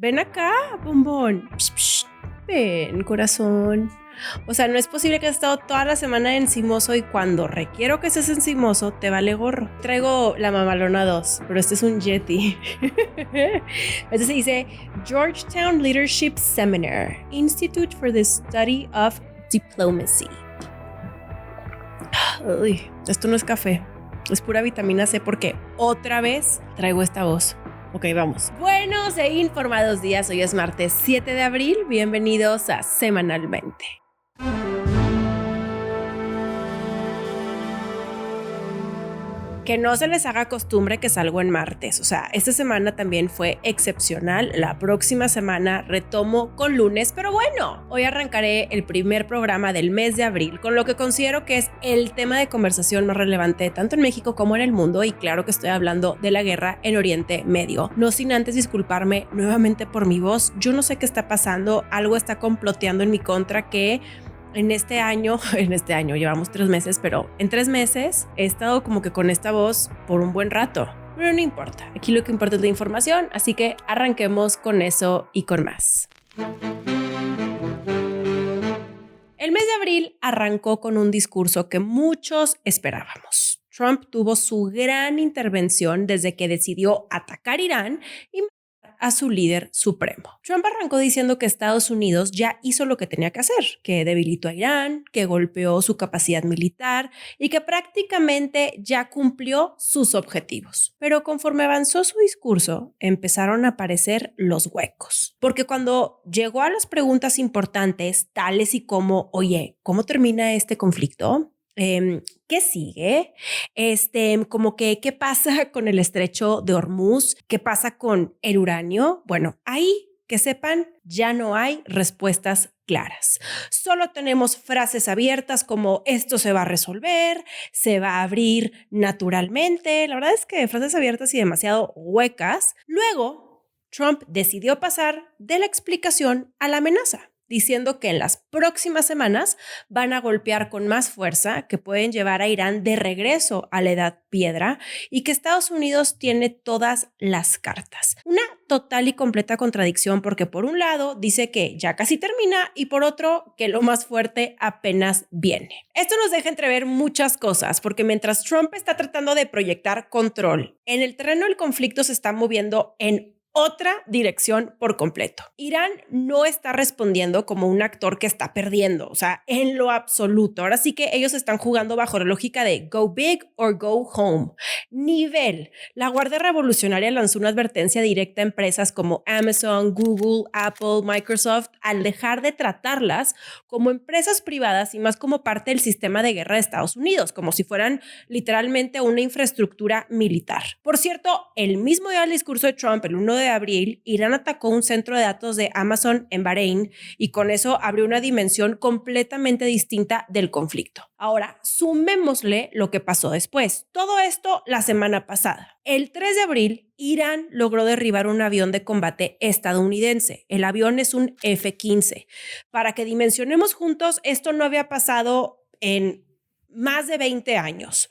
ven acá, bombón. Psh, psh. Ven, corazón. O sea, no es posible que has estado toda la semana encimoso y cuando requiero que estés encimoso te vale gorro. Traigo la Mamalona 2, pero este es un Yeti. Este se dice Georgetown Leadership Seminar, Institute for the Study of Diplomacy. Uy, esto no es café, es pura vitamina C porque otra vez traigo esta voz. Ok, vamos. Buenos e informados días. Hoy es martes 7 de abril. Bienvenidos a Semanalmente. Que no se les haga costumbre que salgo en martes. O sea, esta semana también fue excepcional. La próxima semana retomo con lunes, pero bueno, hoy arrancaré el primer programa del mes de abril con lo que considero que es el tema de conversación más relevante tanto en México como en el mundo, y claro que estoy hablando de la guerra en Oriente Medio. No sin antes disculparme nuevamente por mi voz. Yo no sé qué está pasando, algo está comploteando en mi contra que en este año, llevamos 3 meses, pero en 3 meses he estado como que con esta voz por un buen rato. Pero no importa, aquí lo que importa es la información, así que arranquemos con eso y con más. El mes de abril arrancó con un discurso que muchos esperábamos. Trump tuvo su gran intervención desde que decidió atacar Irán y a su líder supremo. Trump arrancó diciendo que Estados Unidos ya hizo lo que tenía que hacer, que debilitó a Irán, que golpeó su capacidad militar y que prácticamente ya cumplió sus objetivos. Pero conforme avanzó su discurso, empezaron a aparecer los huecos. Porque cuando llegó a las preguntas importantes, tales y como, oye, ¿cómo termina este conflicto? ¿Qué sigue? Como que, ¿qué pasa con el estrecho de Hormuz? ¿Qué pasa con el uranio? Bueno, ahí, que sepan, ya no hay respuestas claras. Solo tenemos frases abiertas como esto se va a resolver, se va a abrir naturalmente. La verdad es que frases abiertas y demasiado huecas. Luego, Trump decidió pasar de la explicación a la amenaza, diciendo que en las próximas semanas van a golpear con más fuerza, que pueden llevar a Irán de regreso a la edad piedra y que Estados Unidos tiene todas las cartas. Una total y completa contradicción porque por un lado dice que ya casi termina y por otro que lo más fuerte apenas viene. Esto nos deja entrever muchas cosas porque mientras Trump está tratando de proyectar control, en el terreno del conflicto se está moviendo en otra dirección por completo. Irán no está respondiendo como un actor que está perdiendo, o sea, en lo absoluto. Ahora sí que ellos están jugando bajo la lógica de go big or go home. Nivel. La Guardia Revolucionaria lanzó una advertencia directa a empresas como Amazon, Google, Apple, Microsoft al dejar de tratarlas como empresas privadas y más como parte del sistema de guerra de Estados Unidos, como si fueran literalmente una infraestructura militar. Por cierto, el mismo día del discurso de Trump, el 1 de abril, Irán atacó un centro de datos de Amazon en Bahrein y con eso abrió una dimensión completamente distinta del conflicto. Ahora, sumémosle lo que pasó después. Todo esto la semana pasada. El 3 de abril, Irán logró derribar un avión de combate estadounidense. El avión es un F-15. Para que dimensionemos juntos, esto no había pasado en más de 20 años.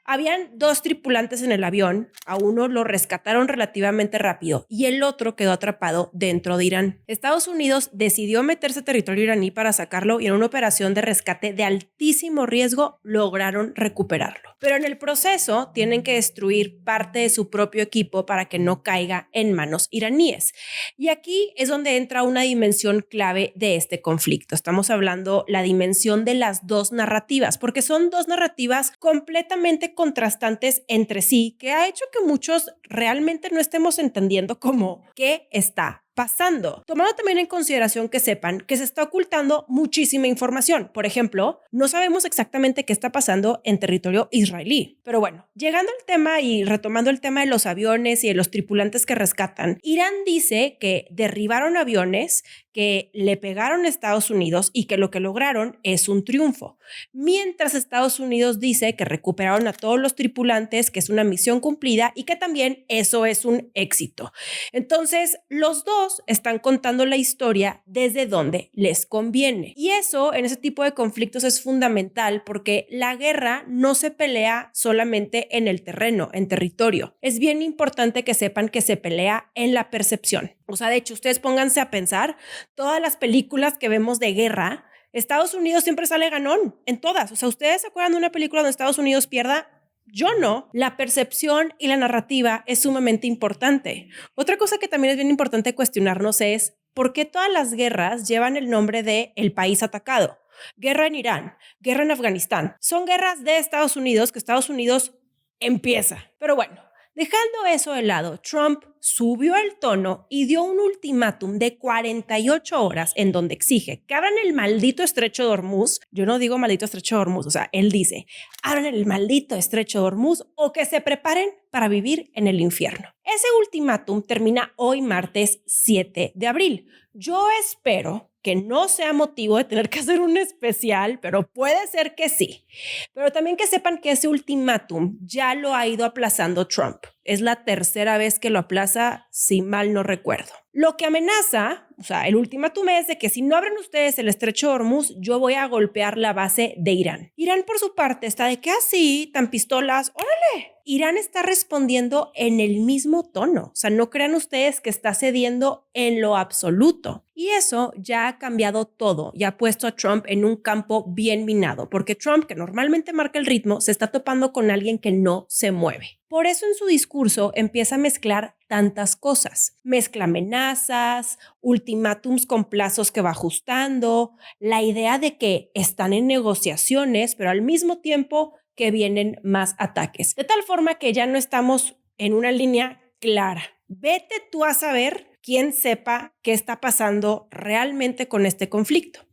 Habían 2 tripulantes en el avión, a uno lo rescataron relativamente rápido y el otro quedó atrapado dentro de Irán. Estados Unidos decidió meterse a territorio iraní para sacarlo y en una operación de rescate de altísimo riesgo lograron recuperarlo. Pero en el proceso tienen que destruir parte de su propio equipo para que no caiga en manos iraníes. Y aquí es donde entra una dimensión clave de este conflicto. Estamos hablando la dimensión de las 2 narrativas, porque son 2 narrativas completamente contrastantes entre sí, que ha hecho que muchos realmente no estemos entendiendo cómo qué está pasando. Tomando también en consideración que sepan que se está ocultando muchísima información. Por ejemplo, no sabemos exactamente qué está pasando en territorio israelí. Pero bueno, llegando al tema y retomando el tema de los aviones y de los tripulantes que rescatan, Irán dice que derribaron aviones, que le pegaron a Estados Unidos y que lo que lograron es un triunfo. Mientras Estados Unidos dice que recuperaron a todos los tripulantes, que es una misión cumplida y que también eso es un éxito. Entonces, los dos están contando la historia desde donde les conviene. Y eso en ese tipo de conflictos es fundamental porque la guerra no se pelea solamente en el terreno, en territorio. Es bien importante que sepan que se pelea en la percepción. O sea, de hecho, ustedes pónganse a pensar, todas las películas que vemos de guerra, Estados Unidos siempre sale ganón en todas. O sea, ¿ustedes se acuerdan de una película donde Estados Unidos pierda? Yo no. La percepción y la narrativa es sumamente importante. Otra cosa que también es bien importante cuestionarnos es ¿por qué todas las guerras llevan el nombre de el país atacado? Guerra en Irán, guerra en Afganistán. Son guerras de Estados Unidos que Estados Unidos empieza. Pero bueno, dejando eso de lado, Trump subió el tono y dio un ultimátum de 48 horas en donde exige que abran el maldito estrecho de Hormuz. Yo no digo maldito estrecho de Hormuz, o sea, él dice, abran el maldito estrecho de Hormuz o que se preparen para vivir en el infierno. Ese ultimátum termina hoy martes 7 de abril. Yo espero que no sea motivo de tener que hacer un especial, pero puede ser que sí. Pero también que sepan que ese ultimátum ya lo ha ido aplazando Trump. Es la tercera vez que lo aplaza, si mal no recuerdo. Lo que amenaza, o sea, el ultimátum es de que si no abren ustedes el estrecho de Hormuz, yo voy a golpear la base de Irán. Irán, por su parte, está de que así, tan pistolas, órale. Irán está respondiendo en el mismo tono. O sea, no crean ustedes que está cediendo en lo absoluto. Y eso ya ha cambiado todo y ha puesto a Trump en un campo bien minado, porque Trump, que normalmente marca el ritmo, se está topando con alguien que no se mueve. Por eso en su discurso empieza a mezclar tantas cosas. Mezcla amenazas, ultimátums con plazos que va ajustando, la idea de que están en negociaciones, pero al mismo tiempo que vienen más ataques. De tal forma que ya no estamos en una línea clara. Vete tú a saber quién sepa qué está pasando realmente con este conflicto.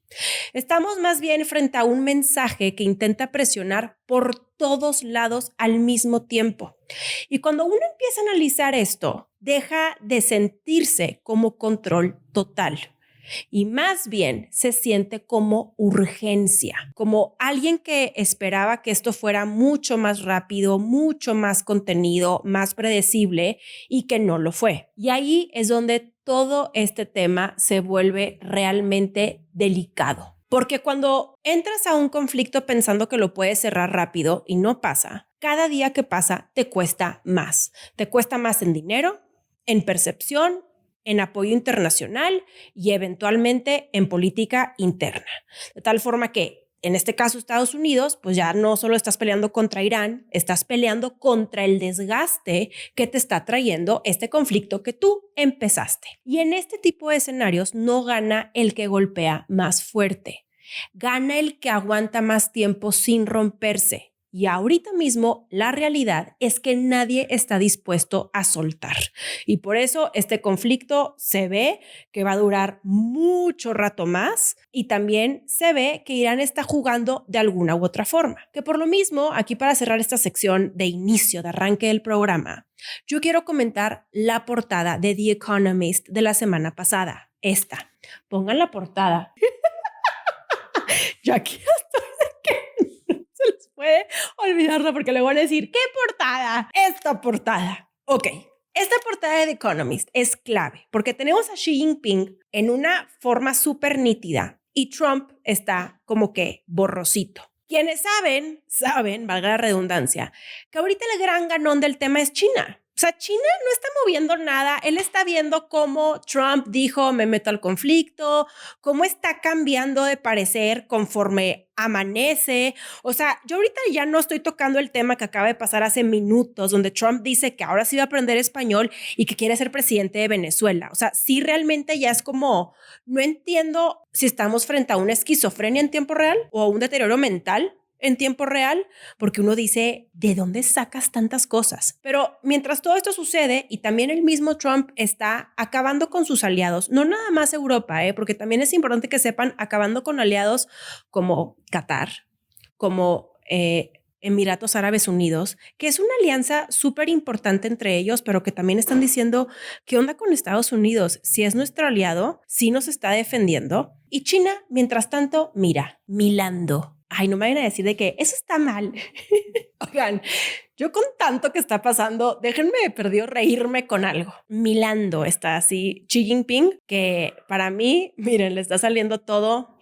Estamos más bien frente a un mensaje que intenta presionar por todos lados al mismo tiempo. Y cuando uno empieza a analizar esto, deja de sentirse como control total. Y más bien se siente como urgencia, como alguien que esperaba que esto fuera mucho más rápido, mucho más contenido, más predecible y que no lo fue. Y ahí es donde todo este tema se vuelve realmente delicado. Porque cuando entras a un conflicto pensando que lo puedes cerrar rápido y no pasa, cada día que pasa te cuesta más. Te cuesta más en dinero, en percepción, en apoyo internacional y eventualmente en política interna. De tal forma que, en este caso Estados Unidos, pues ya no solo estás peleando contra Irán, estás peleando contra el desgaste que te está trayendo este conflicto que tú empezaste. Y en este tipo de escenarios no gana el que golpea más fuerte, gana el que aguanta más tiempo sin romperse. Y ahorita mismo la realidad es que nadie está dispuesto a soltar. Y por eso este conflicto se ve que va a durar mucho rato más y también se ve que Irán está jugando de alguna u otra forma. Que por lo mismo, aquí para cerrar esta sección de inicio, de arranque del programa, yo quiero comentar la portada de The Economist de la semana pasada. Esta. Pongan la portada. Yo aquí estoy de que no se les puede olvidarla porque le van a decir, ¿qué portada? Esta portada. Ok, esta portada de The Economist es clave porque tenemos a Xi Jinping en una forma súper nítida y Trump está como que borrosito. Quienes saben, valga la redundancia, que ahorita el gran ganón del tema es China. O sea, China no está moviendo nada. Él está viendo cómo Trump dijo, me meto al conflicto, cómo está cambiando de parecer conforme amanece. O sea, yo ahorita ya no estoy tocando el tema que acaba de pasar hace minutos, donde Trump dice que ahora sí va a aprender español y que quiere ser presidente de Venezuela. O sea, sí realmente ya es como, no entiendo si estamos frente a una esquizofrenia en tiempo real o a un deterioro mental en tiempo real, porque uno dice, ¿de dónde sacas tantas cosas? Pero mientras todo esto sucede y también el mismo Trump está acabando con sus aliados, no nada más Europa, porque también es importante que sepan, acabando con aliados como Qatar, como Emiratos Árabes Unidos, que es una alianza súper importante entre ellos, pero que también están diciendo, ¿qué onda con Estados Unidos? Si es nuestro aliado, si nos está defendiendo. Y China, mientras tanto, mira, milando. Ay, no me vayan a decir de que eso está mal. Oigan, yo con tanto que está pasando, déjenme de perdido reírme con algo. Milando está así Xi Jinping, que para mí, miren, le está saliendo todo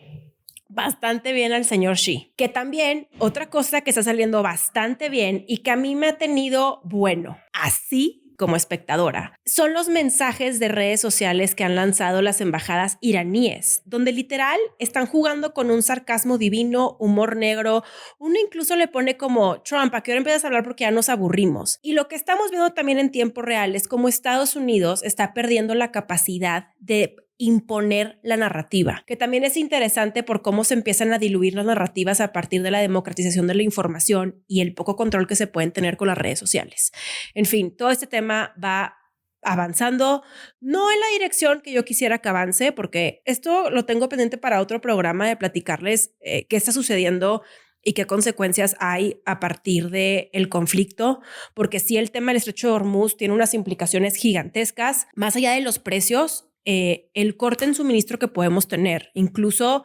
bastante bien al señor Xi. Que también otra cosa que está saliendo bastante bien y que a mí me ha tenido, bueno, así vi como espectadora son los mensajes de redes sociales que han lanzado las embajadas iraníes, donde literal están jugando con un sarcasmo divino, humor negro. Uno incluso le pone como: Trump, ¿a qué hora empiezas a hablar? Porque ya nos aburrimos. Y lo que estamos viendo también en tiempo real es cómo Estados Unidos está perdiendo la capacidad de imponer la narrativa, que también es interesante por cómo se empiezan a diluir las narrativas a partir de la democratización de la información y el poco control que se pueden tener con las redes sociales. En fin, todo este tema va avanzando, no en la dirección que yo quisiera que avance, porque esto lo tengo pendiente para otro programa de platicarles qué está sucediendo y qué consecuencias hay a partir del conflicto, porque sí, el tema del Estrecho de Hormuz tiene unas implicaciones gigantescas, más allá de los precios, el corte en suministro que podemos tener. Incluso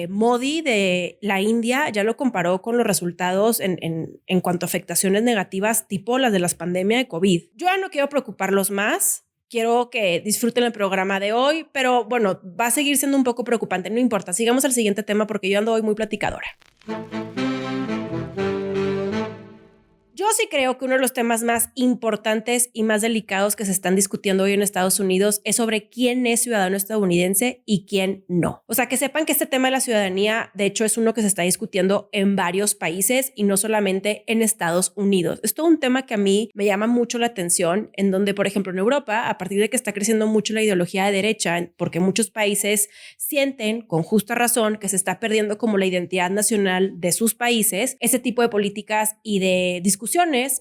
Modi de la India ya lo comparó con los resultados en cuanto a afectaciones negativas tipo las de las pandemias de COVID. Yo ya no quiero preocuparlos más. Quiero que disfruten el programa de hoy, pero bueno, va a seguir siendo un poco preocupante. No importa, sigamos al siguiente tema porque yo ando hoy muy platicadora. Yo sí creo que uno de los temas más importantes y más delicados que se están discutiendo hoy en Estados Unidos es sobre quién es ciudadano estadounidense y quién no. O sea, que sepan que este tema de la ciudadanía, de hecho, es uno que se está discutiendo en varios países y no solamente en Estados Unidos. Es todo un tema que a mí me llama mucho la atención, en donde, por ejemplo, en Europa, a partir de que está creciendo mucho la ideología de derecha, porque muchos países sienten, con justa razón, que se está perdiendo como la identidad nacional de sus países, ese tipo de políticas y de discusiones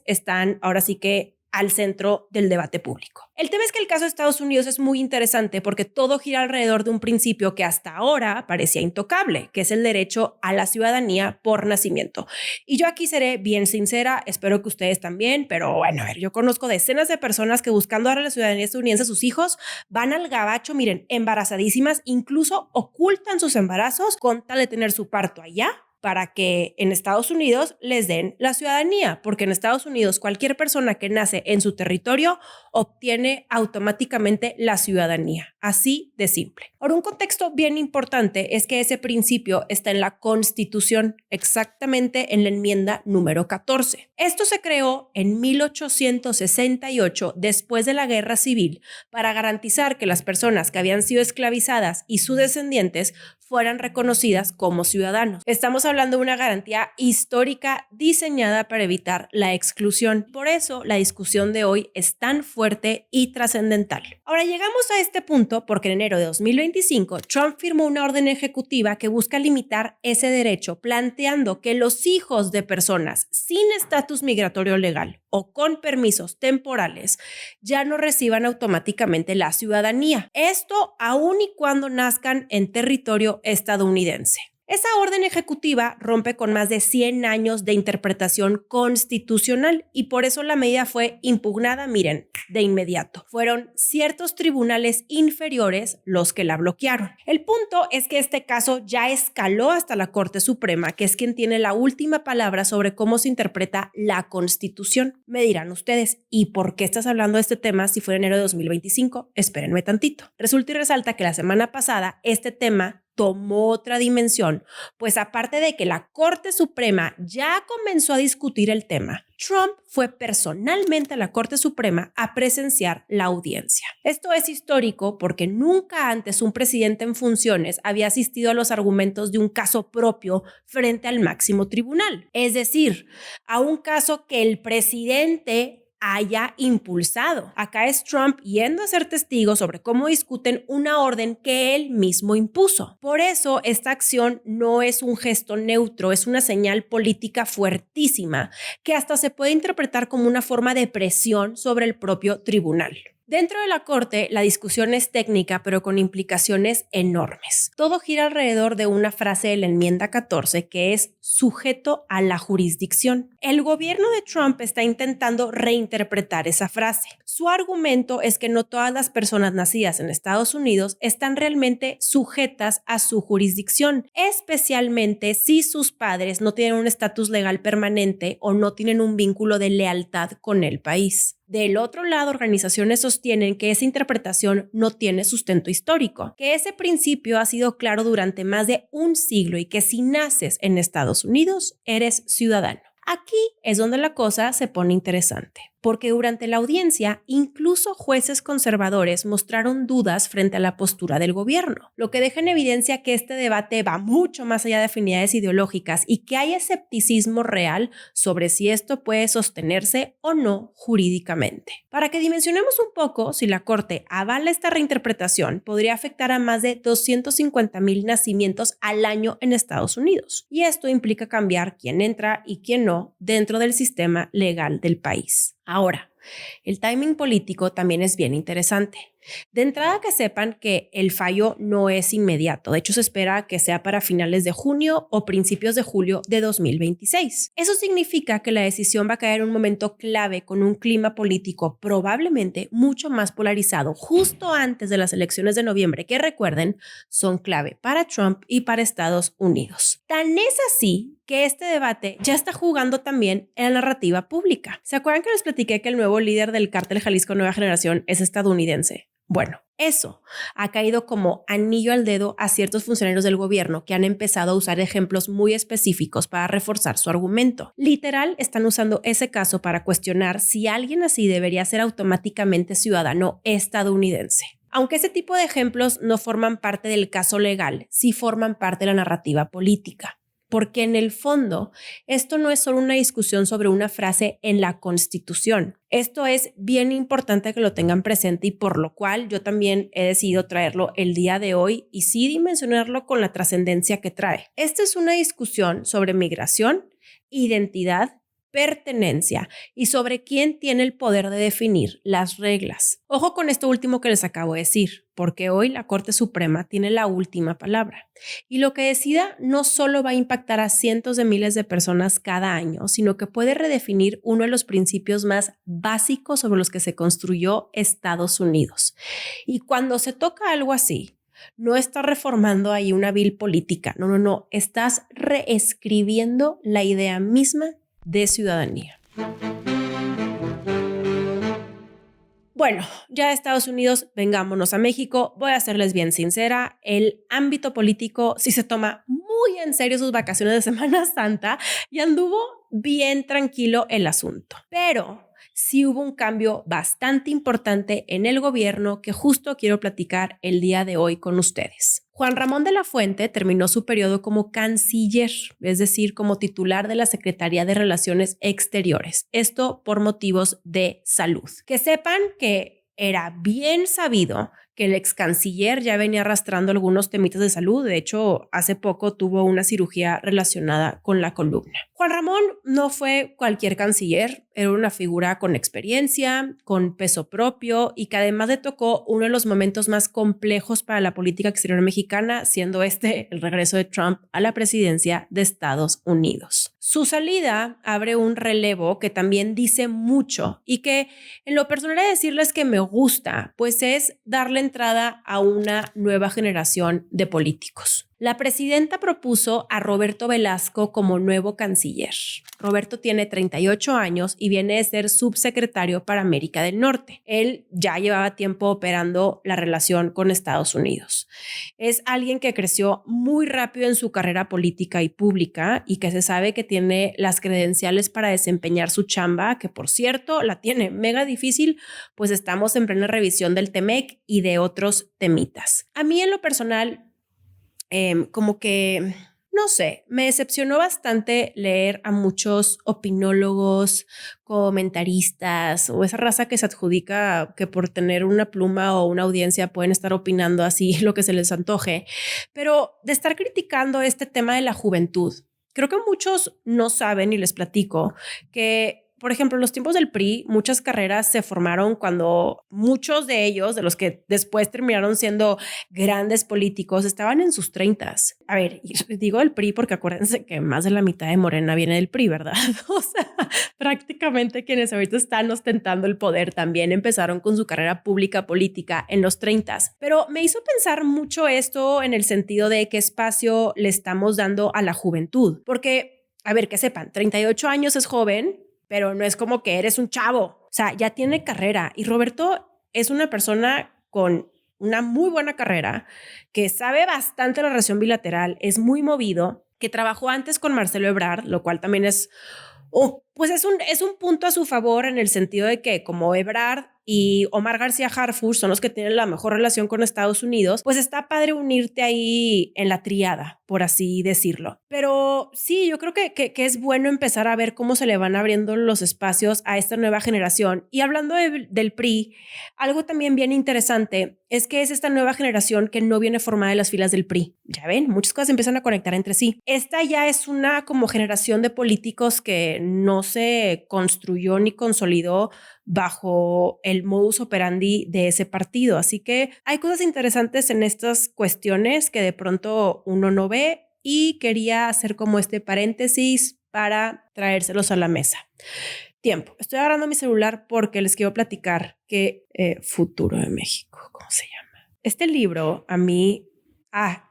están ahora sí que al centro del debate público. El tema es que el caso de Estados Unidos es muy interesante porque todo gira alrededor de un principio que hasta ahora parecía intocable, que es el derecho a la ciudadanía por nacimiento. Y yo aquí seré bien sincera, espero que ustedes también, pero bueno, a ver, yo conozco decenas de personas que buscando darle la ciudadanía estadounidense a sus hijos van al gabacho, miren, embarazadísimas, incluso ocultan sus embarazos con tal de tener su parto allá, para que en Estados Unidos les den la ciudadanía, porque en Estados Unidos cualquier persona que nace en su territorio obtiene automáticamente la ciudadanía, así de simple. Ahora, un contexto bien importante es que ese principio está en la Constitución, exactamente en la enmienda número 14. Esto se creó en 1868, después de la Guerra Civil, para garantizar que las personas que habían sido esclavizadas y sus descendientes fueran reconocidas como ciudadanos. Estamos hablando de una garantía histórica diseñada para evitar la exclusión. Por eso la discusión de hoy es tan fuerte y trascendental. Ahora llegamos a este punto porque en enero de 2025 Trump firmó una orden ejecutiva que busca limitar ese derecho, planteando que los hijos de personas sin estatus migratorio legal o con permisos temporales ya no reciban automáticamente la ciudadanía. Esto aun y cuando nazcan en territorio estadounidense. Esa orden ejecutiva rompe con más de 100 años de interpretación constitucional y por eso la medida fue impugnada, miren, de inmediato. Fueron ciertos tribunales inferiores los que la bloquearon. El punto es que este caso ya escaló hasta la Corte Suprema, que es quien tiene la última palabra sobre cómo se interpreta la Constitución. Me dirán ustedes, ¿y por qué estás hablando de este tema si fue en enero de 2025? Espérenme tantito. Resulta y resalta que la semana pasada este tema tomó otra dimensión, pues aparte de que la Corte Suprema ya comenzó a discutir el tema, Trump fue personalmente a la Corte Suprema a presenciar la audiencia. Esto es histórico porque nunca antes un presidente en funciones había asistido a los argumentos de un caso propio frente al máximo tribunal, es decir, a un caso que el presidente haya impulsado. Acá es Trump yendo a ser testigo sobre cómo discuten una orden que él mismo impuso. Por eso esta acción no es un gesto neutro, es una señal política fuertísima que hasta se puede interpretar como una forma de presión sobre el propio tribunal. Dentro de la Corte, la discusión es técnica, pero con implicaciones enormes. Todo gira alrededor de una frase de la enmienda 14 que es sujeto a la jurisdicción. El gobierno de Trump está intentando reinterpretar esa frase. Su argumento es que no todas las personas nacidas en Estados Unidos están realmente sujetas a su jurisdicción, especialmente si sus padres no tienen un estatus legal permanente o no tienen un vínculo de lealtad con el país. Del otro lado, organizaciones sostienen que esa interpretación no tiene sustento histórico, que ese principio ha sido claro durante más de un siglo y que si naces en Estados Unidos, eres ciudadano. Aquí es donde la cosa se pone interesante, porque durante la audiencia incluso jueces conservadores mostraron dudas frente a la postura del gobierno, lo que deja en evidencia que este debate va mucho más allá de afinidades ideológicas y que hay escepticismo real sobre si esto puede sostenerse o no jurídicamente. Para que dimensionemos un poco, si la Corte avala esta reinterpretación, podría afectar a más de 250,000 nacimientos al año en Estados Unidos. Y esto implica cambiar quién entra y quién no dentro del sistema legal del país. Ahora, el timing político también es bien interesante. De entrada, que sepan que el fallo no es inmediato. De hecho, se espera que sea para finales de junio o principios de julio de 2026. Eso significa que la decisión va a caer en un momento clave con un clima político probablemente mucho más polarizado justo antes de las elecciones de noviembre, que recuerden, son clave para Trump y para Estados Unidos. Tan es así que este debate ya está jugando también en la narrativa pública. ¿Se acuerdan que les platiqué que el nuevo líder del cártel Jalisco Nueva Generación es estadounidense? Bueno, eso ha caído como anillo al dedo a ciertos funcionarios del gobierno que han empezado a usar ejemplos muy específicos para reforzar su argumento. Literal, están usando ese caso para cuestionar si alguien así debería ser automáticamente ciudadano estadounidense. Aunque ese tipo de ejemplos no forman parte del caso legal, sí forman parte de la narrativa política. Porque en el fondo, esto no es solo una discusión sobre una frase en la Constitución. Esto es bien importante que lo tengan presente y por lo cual yo también he decidido traerlo el día de hoy y sí dimensionarlo con la trascendencia que trae. Esta es una discusión sobre migración, identidad, pertenencia y sobre quién tiene el poder de definir las reglas. Ojo con esto último que les acabo de decir, porque hoy la Corte Suprema tiene la última palabra. Y lo que decida no solo va a impactar a cientos de miles de personas cada año, sino que puede redefinir uno de los principios más básicos sobre los que se construyó Estados Unidos. Y cuando se toca algo así, no estás reformando ahí una vil política, no, estás reescribiendo la idea misma de ciudadanía. Bueno, ya de Estados Unidos, vengámonos a México. Voy a serles bien sincera, el ámbito político sí se toma muy en serio sus vacaciones de Semana Santa y anduvo bien tranquilo el asunto. Pero sí hubo un cambio bastante importante en el gobierno que justo quiero platicar el día de hoy con ustedes. Juan Ramón de la Fuente terminó su periodo como canciller, es decir, como titular de la Secretaría de Relaciones Exteriores. Esto por motivos de salud. Que sepan que era bien sabido que el ex canciller ya venía arrastrando algunos temitas de salud. De hecho, hace poco tuvo una cirugía relacionada con la columna. Juan Ramón no fue cualquier canciller, era una figura con experiencia, con peso propio y que además le tocó uno de los momentos más complejos para la política exterior mexicana, siendo el regreso de Trump a la presidencia de Estados Unidos. Su salida abre un relevo que también dice mucho y que en lo personal he de decirles que me gusta, pues es darle entrada a una nueva generación de políticos. La presidenta propuso a Roberto Velasco como nuevo canciller. Roberto tiene 38 años y viene de ser subsecretario para América del Norte. Él ya llevaba tiempo operando la relación con Estados Unidos. Es alguien que creció muy rápido en su carrera política y pública y que se sabe que tiene las credenciales para desempeñar su chamba, que por cierto la tiene mega difícil, pues estamos en plena revisión del TEMEC y de otros temitas. A mí en lo personal, como que, no sé, me decepcionó bastante leer a muchos opinólogos, comentaristas o esa raza que se adjudica que por tener una pluma o una audiencia pueden estar opinando así lo que se les antoje, pero de estar criticando este tema de la juventud. Creo que muchos no saben y les platico que, por ejemplo, en los tiempos del PRI, muchas carreras se formaron cuando muchos de ellos, de los que después terminaron siendo grandes políticos, estaban en sus 30s. A ver, digo el PRI porque acuérdense que más de la mitad de Morena viene del PRI, ¿verdad? O sea, prácticamente quienes ahorita están ostentando el poder también empezaron con su carrera pública política en los 30s. Pero me hizo pensar mucho esto en el sentido de qué espacio le estamos dando a la juventud. Porque, a ver, que sepan, 38 años es joven, pero no es como que eres un chavo, o sea, ya tiene carrera y Roberto es una persona con una muy buena carrera, que sabe bastante la relación bilateral, es muy movido, que trabajó antes con Marcelo Ebrard, lo cual también es Pues es un punto a su favor en el sentido de que como Ebrard y Omar García Harfuch son los que tienen la mejor relación con Estados Unidos, pues está padre unirte ahí en la triada, por así decirlo. Pero sí, yo creo que es bueno empezar a ver cómo se le van abriendo los espacios a esta nueva generación. Y hablando del PRI, algo también bien interesante es que es esta nueva generación que no viene formada de las filas del PRI. Ya ven, muchas cosas empiezan a conectar entre sí. Esta ya es una como generación de políticos que no se construyó ni consolidó bajo el modus operandi de ese partido. Así que hay cosas interesantes en estas cuestiones que de pronto uno no ve y quería hacer como este paréntesis para traérselos a la mesa. Tiempo. Estoy agarrando mi celular porque les quiero platicar que Futuro de México, ¿cómo se llama? Este libro a mí,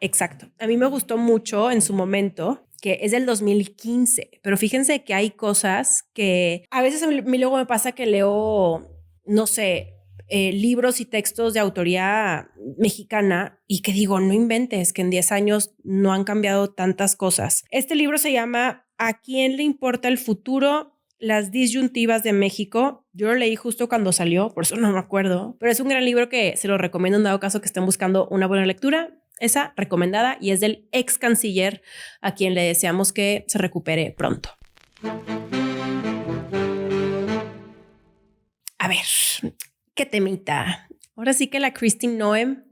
exacto, a mí me gustó mucho en su momento, que es del 2015, pero fíjense que hay cosas que a veces a mí luego me pasa que leo, no sé, libros y textos de autoría mexicana y que digo, no inventes, que en 10 años no han cambiado tantas cosas. Este libro se llama ¿A quién le importa el futuro? Las disyuntivas de México. Yo lo leí justo cuando salió, por eso no me acuerdo, pero es un gran libro que se lo recomiendo en dado caso que estén buscando una buena lectura. Esa recomendada y es del ex canciller a quien le deseamos que se recupere pronto. A ver, qué temita. Ahora sí que la Kristi Noem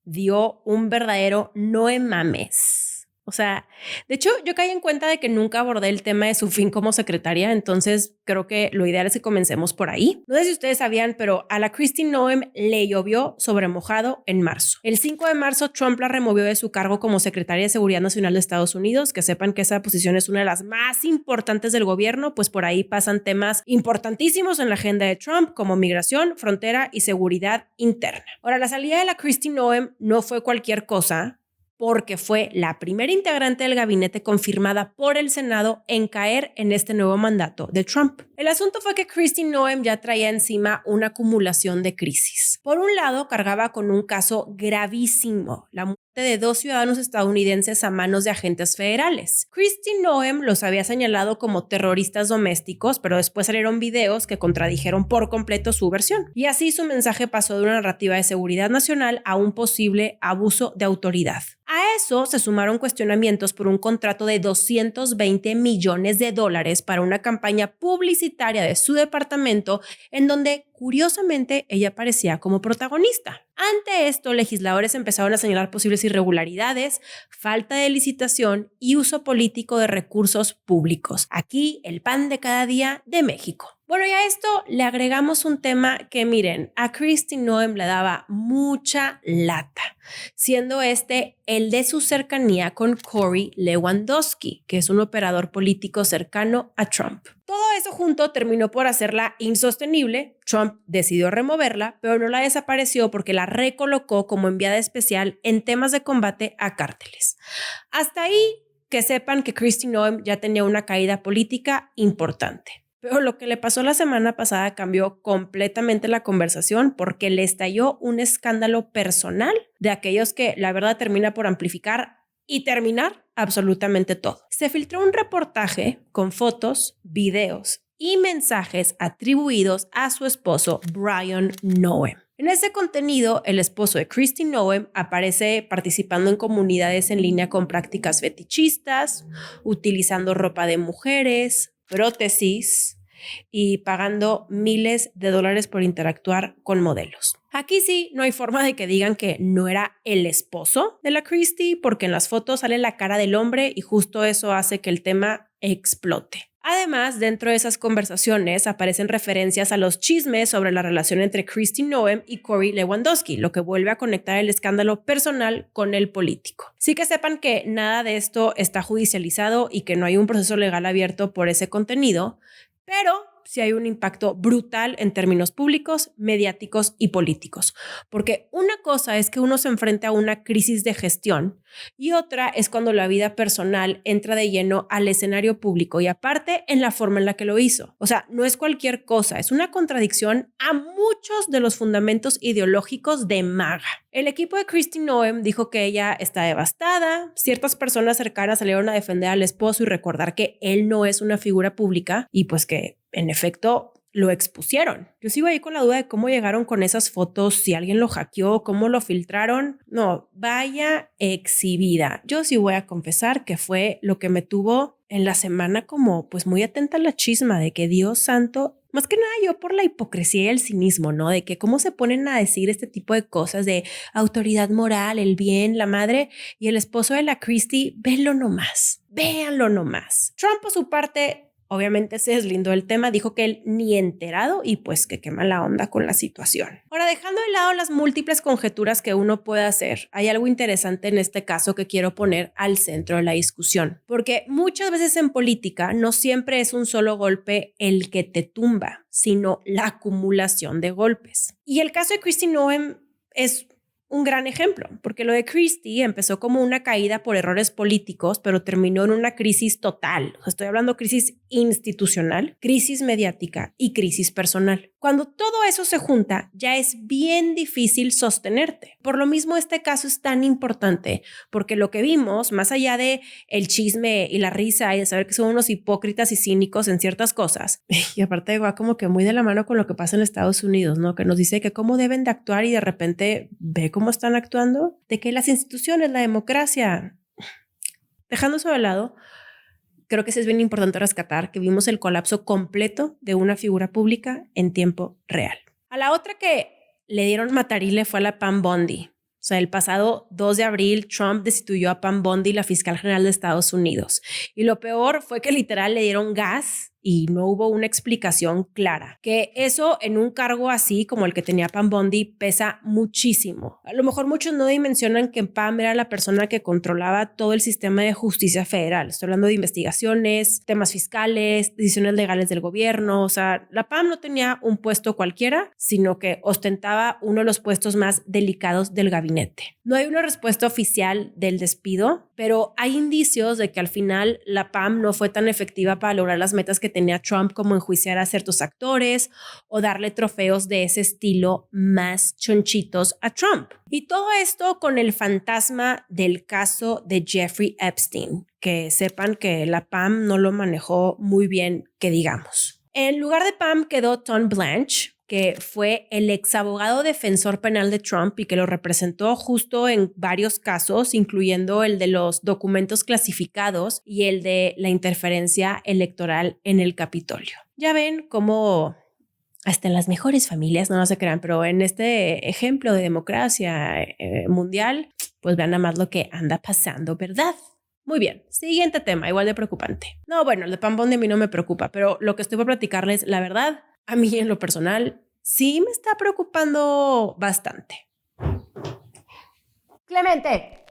dio un verdadero no mames. O sea, de hecho, yo caí en cuenta de que nunca abordé el tema de su fin como secretaria, entonces creo que lo ideal es que comencemos por ahí. No sé si ustedes sabían, pero a la Kristi Noem le llovió sobre mojado en marzo. El 5 de marzo, Trump la removió de su cargo como secretaria de Seguridad Nacional de Estados Unidos, que sepan que esa posición es una de las más importantes del gobierno, pues por ahí pasan temas importantísimos en la agenda de Trump, como migración, frontera y seguridad interna. Ahora, la salida de la Kristi Noem no fue cualquier cosa, porque fue la primera integrante del gabinete confirmada por el Senado en caer en este nuevo mandato de Trump. El asunto fue que Kristi Noem ya traía encima una acumulación de crisis. Por un lado, cargaba con un caso gravísimo, la muerte de 2 ciudadanos estadounidenses a manos de agentes federales. Kristi Noem los había señalado como terroristas domésticos, pero después salieron videos que contradijeron por completo su versión. Y así su mensaje pasó de una narrativa de seguridad nacional a un posible abuso de autoridad. A eso se sumaron cuestionamientos por un contrato de $220 millones para una campaña publicitaria de su departamento en donde, curiosamente, ella aparecía como protagonista. Ante esto, legisladores empezaron a señalar posibles irregularidades, falta de licitación y uso político de recursos públicos. Aquí, el pan de cada día de México. Bueno, y a esto le agregamos un tema que, miren, a Kristi Noem le daba mucha lata, siendo este el de su cercanía con Corey Lewandowski, que es un operador político cercano a Trump. Todo eso junto terminó por hacerla insostenible. Trump decidió removerla, pero no la desapareció porque la recolocó como enviada especial en temas de combate a cárteles. Hasta ahí que sepan que Kristi Noem ya tenía una caída política importante. Pero lo que le pasó la semana pasada cambió completamente la conversación porque le estalló un escándalo personal de aquellos que la verdad termina por amplificar y terminar absolutamente todo. Se filtró un reportaje con fotos, videos y mensajes atribuidos a su esposo Brian Noem. En ese contenido, el esposo de Kristi Noem aparece participando en comunidades en línea con prácticas fetichistas, utilizando ropa de mujeres, prótesis y pagando miles de dólares por interactuar con modelos. Aquí sí, no hay forma de que digan que no era el esposo de la Kristi, porque en las fotos sale la cara del hombre y justo eso hace que el tema explote. Además, dentro de esas conversaciones aparecen referencias a los chismes sobre la relación entre Kristi Noem y Corey Lewandowski, lo que vuelve a conectar el escándalo personal con el político. Sí que sepan que nada de esto está judicializado y que no hay un proceso legal abierto por ese contenido, pero sí hay un impacto brutal en términos públicos, mediáticos y políticos. Porque una cosa es que uno se enfrente a una crisis de gestión y otra es cuando la vida personal entra de lleno al escenario público y aparte en la forma en la que lo hizo. O sea, no es cualquier cosa, es una contradicción a muchos de los fundamentos ideológicos de MAGA. El equipo de Kristi Noem dijo que ella está devastada, ciertas personas cercanas salieron a defender al esposo y recordar que él no es una figura pública y pues que en efecto lo expusieron. Yo sigo ahí con la duda de cómo llegaron con esas fotos, si alguien lo hackeó, cómo lo filtraron. No, vaya exhibida. Yo sí voy a confesar que fue lo que me tuvo en la semana como pues muy atenta a la chisma de que Dios santo, más que nada yo por la hipocresía y el cinismo, ¿no? De que cómo se ponen a decir este tipo de cosas de autoridad moral, el bien, la madre y el esposo de la Kristi, véanlo nomás. Trump por su parte obviamente se deslindó del tema, dijo que él ni enterado y pues que qué mala onda con la situación. Ahora, dejando de lado las múltiples conjeturas que uno puede hacer, hay algo interesante en este caso que quiero poner al centro de la discusión, porque muchas veces en política no siempre es un solo golpe el que te tumba, sino la acumulación de golpes. Y el caso de Kristi Noem es un gran ejemplo, porque lo de Kristi empezó como una caída por errores políticos, pero terminó en una crisis total. O sea, estoy hablando crisis institucional, crisis mediática y crisis personal. Cuando todo eso se junta, ya es bien difícil sostenerte. Por lo mismo, este caso es tan importante, porque lo que vimos, más allá de el chisme y la risa y de saber que son unos hipócritas y cínicos en ciertas cosas, y aparte va como que muy de la mano con lo que pasa en Estados Unidos, ¿no? Que nos dice que cómo deben de actuar y de repente ve cómo están actuando, de que las instituciones, la democracia, dejando eso de lado, creo que sí es bien importante rescatar que vimos el colapso completo de una figura pública en tiempo real. A la otra que le dieron matarile fue a la Pam Bondi. O sea, el pasado 2 de abril, Trump destituyó a Pam Bondi, la fiscal general de Estados Unidos. Y lo peor fue que literal le dieron gas y no hubo una explicación clara. Que eso en un cargo así como el que tenía Pam Bondi pesa muchísimo. A lo mejor muchos no dimensionan que Pam era la persona que controlaba todo el sistema de justicia federal. Estoy hablando de investigaciones, temas fiscales, decisiones legales del gobierno. O sea, la Pam no tenía un puesto cualquiera, sino que ostentaba uno de los puestos más delicados del gabinete. No hay una respuesta oficial del despido, pero hay indicios de que al final la Pam no fue tan efectiva para lograr las metas que tenía Trump, como enjuiciar a ciertos actores o darle trofeos de ese estilo más chonchitos a Trump. Y todo esto con el fantasma del caso de Jeffrey Epstein, que sepan que la Pam no lo manejó muy bien, que digamos. En lugar de Pam quedó Tom Blanche, que fue el ex abogado defensor penal de Trump y que lo representó justo en varios casos, incluyendo el de los documentos clasificados y el de la interferencia electoral en el Capitolio. Ya ven cómo hasta en las mejores familias, no se crean, pero en este ejemplo de democracia mundial, pues vean nada más lo que anda pasando, ¿verdad? Muy bien, siguiente tema, igual de preocupante. No, bueno, el de Pam Bondi a mí no me preocupa, pero lo que estoy por platicarles, la verdad, a mí en lo personal sí me está preocupando bastante. Clemente.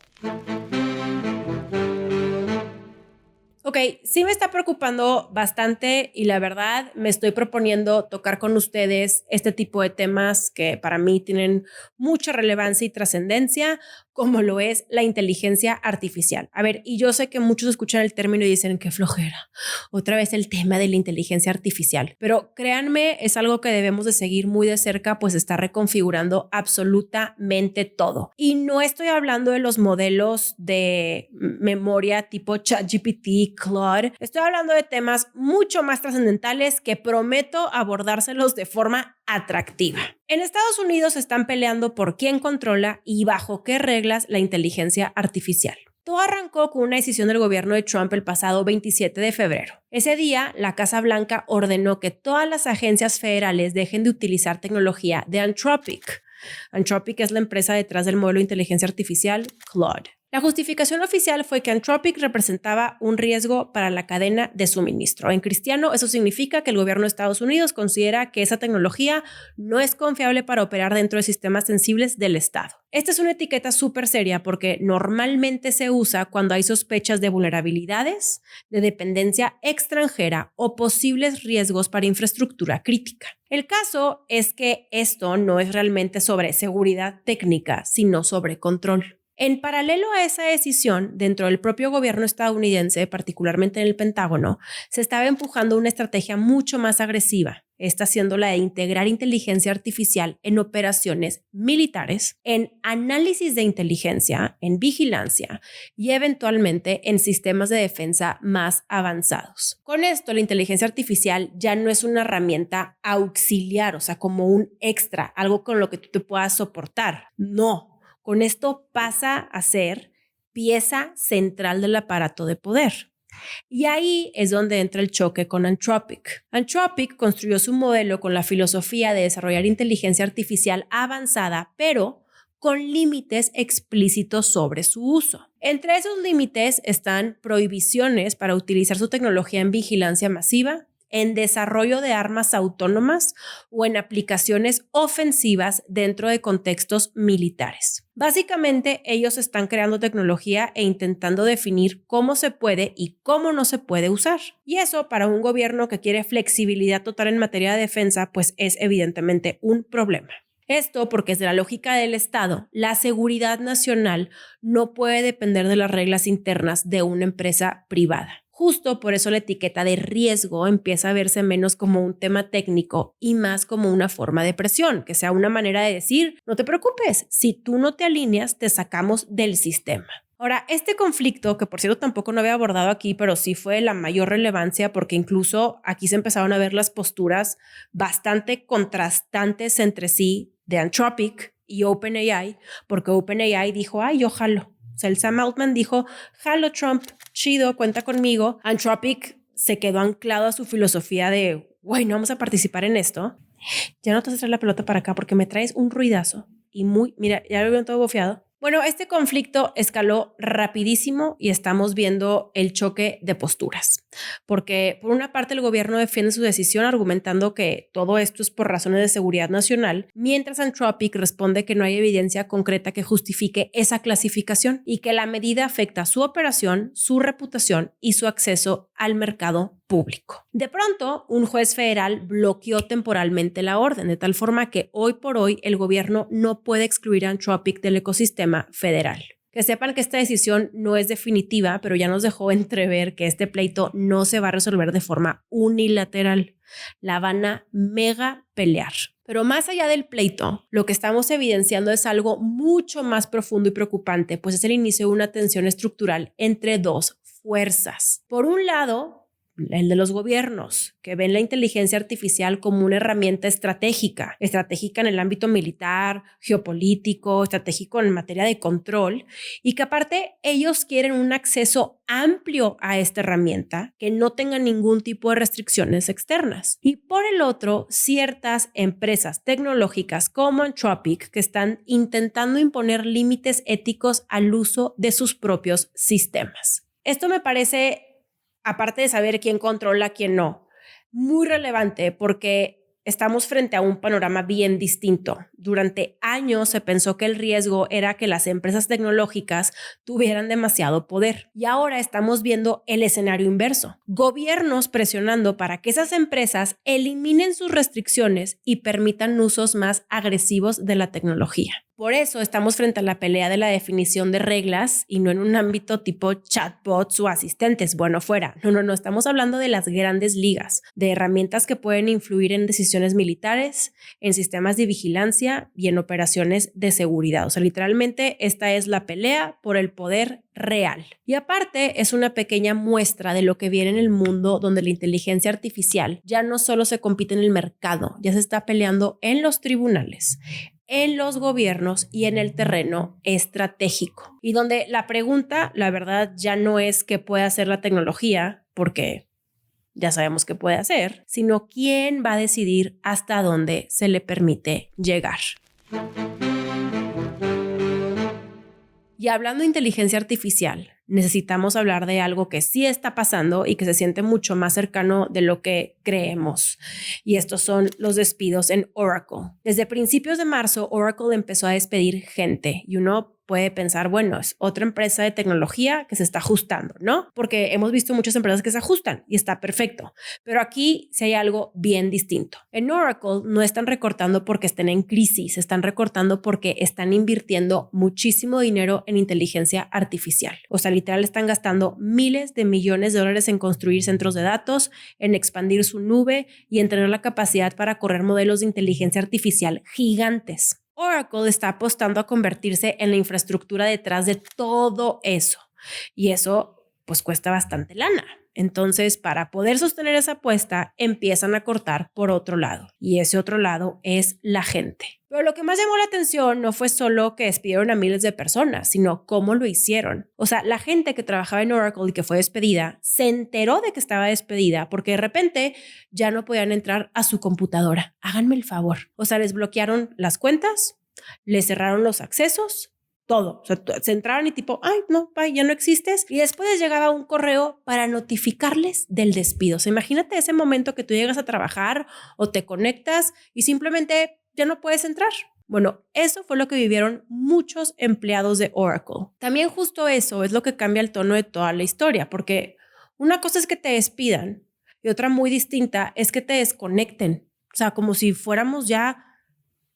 Ok, sí me está preocupando bastante y la verdad me estoy proponiendo tocar con ustedes este tipo de temas que para mí tienen mucha relevancia y trascendencia, como lo es la inteligencia artificial. A ver, y yo sé que muchos escuchan el término y dicen qué flojera, otra vez el tema de la inteligencia artificial, pero créanme, es algo que debemos de seguir muy de cerca, pues está reconfigurando absolutamente todo. Y no estoy hablando de los modelos de memoria tipo ChatGPT, Claude. Estoy hablando de temas mucho más trascendentales que prometo abordárselos de forma atractiva. En Estados Unidos están peleando por quién controla y bajo qué reglas la inteligencia artificial. Todo arrancó con una decisión del gobierno de Trump el pasado 27 de febrero. Ese día, la Casa Blanca ordenó que todas las agencias federales dejen de utilizar tecnología de Anthropic. Anthropic es la empresa detrás del modelo de inteligencia artificial Claude. La justificación oficial fue que Anthropic representaba un riesgo para la cadena de suministro. En cristiano, eso significa que el gobierno de Estados Unidos considera que esa tecnología no es confiable para operar dentro de sistemas sensibles del Estado. Esta es una etiqueta súper seria porque normalmente se usa cuando hay sospechas de vulnerabilidades, de dependencia extranjera o posibles riesgos para infraestructura crítica. El caso es que esto no es realmente sobre seguridad técnica, sino sobre control. En paralelo a esa decisión, dentro del propio gobierno estadounidense, particularmente en el Pentágono, se estaba empujando una estrategia mucho más agresiva, esta siendo la de integrar inteligencia artificial en operaciones militares, en análisis de inteligencia, en vigilancia y eventualmente en sistemas de defensa más avanzados. Con esto, la inteligencia artificial ya no es una herramienta auxiliar, o sea, como un extra, algo con lo que tú te puedas soportar. No. Con esto pasa a ser pieza central del aparato de poder. Y ahí es donde entra el choque con Anthropic. Anthropic construyó su modelo con la filosofía de desarrollar inteligencia artificial avanzada, pero con límites explícitos sobre su uso. Entre esos límites están prohibiciones para utilizar su tecnología en vigilancia masiva, en desarrollo de armas autónomas o en aplicaciones ofensivas dentro de contextos militares. Básicamente, ellos están creando tecnología e intentando definir cómo se puede y cómo no se puede usar. Y eso, para un gobierno que quiere flexibilidad total en materia de defensa, pues es evidentemente un problema. Esto porque desde la lógica del Estado, la seguridad nacional no puede depender de las reglas internas de una empresa privada. Justo por eso la etiqueta de riesgo empieza a verse menos como un tema técnico y más como una forma de presión, que sea una manera de decir, no te preocupes, si tú no te alineas, te sacamos del sistema. Ahora, este conflicto, que por cierto tampoco no había abordado aquí, pero sí fue la mayor relevancia porque incluso aquí se empezaron a ver las posturas bastante contrastantes entre sí de Anthropic y OpenAI, porque OpenAI dijo, ay, yo jalo. O sea, el Sam Altman dijo, jalo Trump, chido, cuenta conmigo. Anthropic se quedó anclado a su filosofía de, güey, no vamos a participar en esto. Ya no te vas a traer la pelota para acá porque me traes un ruidazo y mira, ya lo veo todo bofeado. Bueno, este conflicto escaló rapidísimo y estamos viendo el choque de posturas, porque por una parte el gobierno defiende su decisión argumentando que todo esto es por razones de seguridad nacional, mientras Anthropic responde que no hay evidencia concreta que justifique esa clasificación y que la medida afecta su operación, su reputación y su acceso al mercado público. De pronto, un juez federal bloqueó temporalmente la orden, de tal forma que hoy por hoy el gobierno no puede excluir a Anthropic del ecosistema federal. Que sepan que esta decisión no es definitiva, pero ya nos dejó entrever que este pleito no se va a resolver de forma unilateral. La van a mega pelear. Pero más allá del pleito, lo que estamos evidenciando es algo mucho más profundo y preocupante, pues es el inicio de una tensión estructural entre dos fuerzas. Por un lado, el de los gobiernos, que ven la inteligencia artificial como una herramienta estratégica en el ámbito militar, geopolítico, estratégico en materia de control, y que aparte ellos quieren un acceso amplio a esta herramienta que no tenga ningún tipo de restricciones externas. Y por el otro, ciertas empresas tecnológicas como Anthropic que están intentando imponer límites éticos al uso de sus propios sistemas. Esto me parece, aparte de saber quién controla, quién no, muy relevante porque estamos frente a un panorama bien distinto. Durante años se pensó que el riesgo era que las empresas tecnológicas tuvieran demasiado poder y ahora estamos viendo el escenario inverso. Gobiernos presionando para que esas empresas eliminen sus restricciones y permitan usos más agresivos de la tecnología. Por eso estamos frente a la pelea de la definición de reglas y no en un ámbito tipo chatbots o asistentes. Bueno, fuera. No, estamos hablando de las grandes ligas, de herramientas que pueden influir en decisiones militares, en sistemas de vigilancia y en operaciones de seguridad. O sea, literalmente esta es la pelea por el poder real. Y aparte es una pequeña muestra de lo que viene en el mundo donde la inteligencia artificial ya no solo se compite en el mercado, ya se está peleando en los tribunales, en los gobiernos y en el terreno estratégico. Y donde la pregunta, la verdad, ya no es qué puede hacer la tecnología, porque ya sabemos qué puede hacer, sino quién va a decidir hasta dónde se le permite llegar. Y hablando de inteligencia artificial, necesitamos hablar de algo que sí está pasando y que se siente mucho más cercano de lo que creemos. Y estos son los despidos en Oracle. Desde principios de marzo, Oracle empezó a despedir gente y uno puede pensar, bueno, es otra empresa de tecnología que se está ajustando, ¿no? Porque hemos visto muchas empresas que se ajustan y está perfecto. Pero aquí sí hay algo bien distinto. En Oracle no están recortando porque estén en crisis, están recortando porque están invirtiendo muchísimo dinero en inteligencia artificial. O sea, literal están gastando miles de millones de dólares en construir centros de datos, en expandir su nube y en tener la capacidad para correr modelos de inteligencia artificial gigantes. Oracle está apostando a convertirse en la infraestructura detrás de todo eso. Y eso pues cuesta bastante lana. Entonces, para poder sostener esa apuesta, empiezan a cortar por otro lado. Y ese otro lado es la gente. Pero lo que más llamó la atención no fue solo que despidieron a miles de personas, sino cómo lo hicieron. O sea, la gente que trabajaba en Oracle y que fue despedida, se enteró de que estaba despedida porque de repente ya no podían entrar a su computadora. Háganme el favor. O sea, les bloquearon las cuentas, les cerraron los accesos, todo. O sea, se entraron y tipo, ay, no, bye, ya no existes. Y después les llegaba un correo para notificarles del despido. O sea, imagínate ese momento que tú llegas a trabajar o te conectas y simplemente ya no puedes entrar. Bueno, eso fue lo que vivieron muchos empleados de Oracle. También justo eso es lo que cambia el tono de toda la historia, porque una cosa es que te despidan y otra muy distinta es que te desconecten. O sea, como si fuéramos ya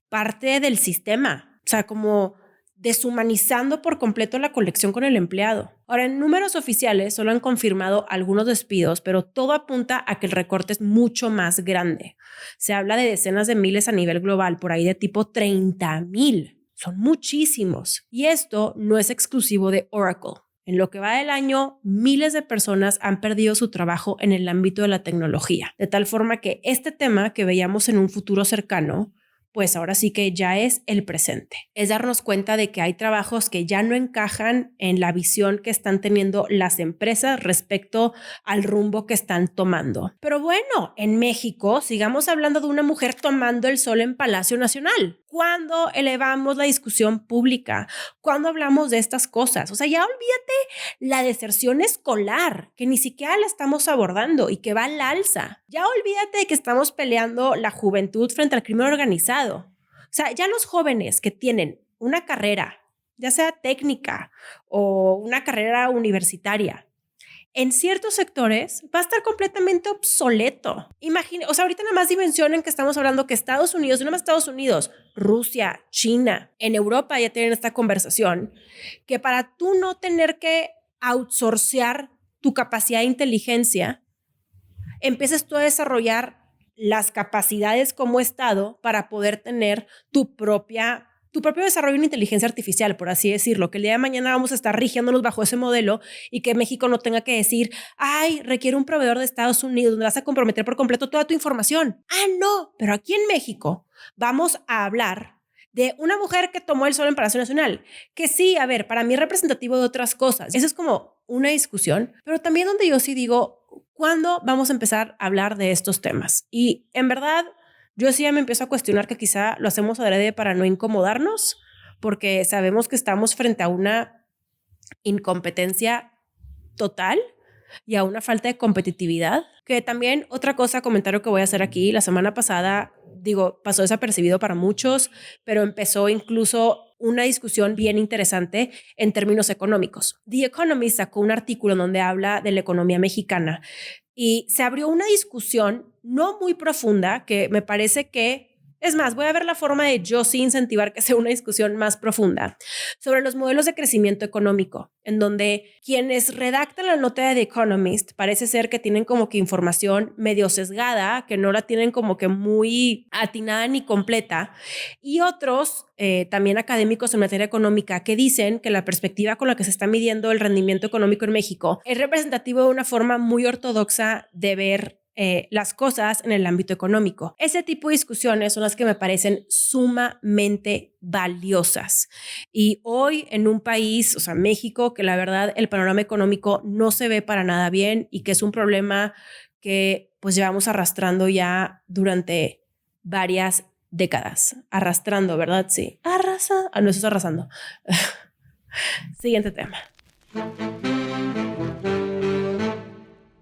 parte del sistema. O sea, como deshumanizando por completo la conexión con el empleado. Ahora, en números oficiales solo han confirmado algunos despidos, pero todo apunta a que el recorte es mucho más grande. Se habla de decenas de miles a nivel global, por ahí de tipo 30,000. Son muchísimos. Y esto no es exclusivo de Oracle. En lo que va del año, miles de personas han perdido su trabajo en el ámbito de la tecnología, de tal forma que este tema que veíamos en un futuro cercano pues ahora sí que ya es el presente. Es darnos cuenta de que hay trabajos que ya no encajan en la visión que están teniendo las empresas respecto al rumbo que están tomando. Pero bueno, en México sigamos hablando de una mujer tomando el sol en Palacio Nacional. ¿Cuándo elevamos la discusión pública? ¿Cuándo hablamos de estas cosas? O sea, ya olvídate la deserción escolar, que ni siquiera la estamos abordando y que va al alza. Ya olvídate de que estamos peleando la juventud frente al crimen organizado. O sea, ya los jóvenes que tienen una carrera, ya sea técnica o una carrera universitaria, en ciertos sectores va a estar completamente obsoleto. O sea, ahorita nada más dimensionen que estamos hablando que Estados Unidos, no nada más Estados Unidos, Rusia, China, en Europa ya tienen esta conversación, que para tú no tener que outsourcear tu capacidad de inteligencia, empieces tú a desarrollar las capacidades como Estado para poder tener tu propio desarrollo en inteligencia artificial, por así decirlo, que el día de mañana vamos a estar rigiéndonos bajo ese modelo y que México no tenga que decir, ay, requiere un proveedor de Estados Unidos donde vas a comprometer por completo toda tu información. Ah, no, pero aquí en México vamos a hablar de una mujer que tomó el sol en Palacio Nacional, que sí, a ver, para mí es representativo de otras cosas. Eso es como una discusión, pero también donde yo sí digo, ¿cuándo vamos a empezar a hablar de estos temas? Y en verdad, yo sí ya me empiezo a cuestionar que quizá lo hacemos adrede para no incomodarnos, porque sabemos que estamos frente a una incompetencia total y a una falta de competitividad. Que también otra cosa, comentario que voy a hacer aquí, la semana pasada, pasó desapercibido para muchos, pero empezó incluso una discusión bien interesante en términos económicos. The Economist sacó un artículo en donde habla de la economía mexicana y se abrió una discusión no muy profunda que me parece que, es más, voy a ver la forma de yo sí incentivar que sea una discusión más profunda sobre los modelos de crecimiento económico, en donde quienes redactan la nota de The Economist parece ser que tienen como que información medio sesgada, que no la tienen como que muy atinada ni completa, y otros también académicos en materia económica que dicen que la perspectiva con la que se está midiendo el rendimiento económico en México es representativo de una forma muy ortodoxa de ver las cosas en el ámbito económico. Ese tipo de discusiones son las que me parecen sumamente valiosas. Y hoy en un país, o sea, México, que la verdad el panorama económico no se ve para nada bien y que es un problema que pues llevamos arrastrando ya durante varias décadas. Arrastrando, ¿verdad? Sí. No, eso es arrasando. Siguiente tema.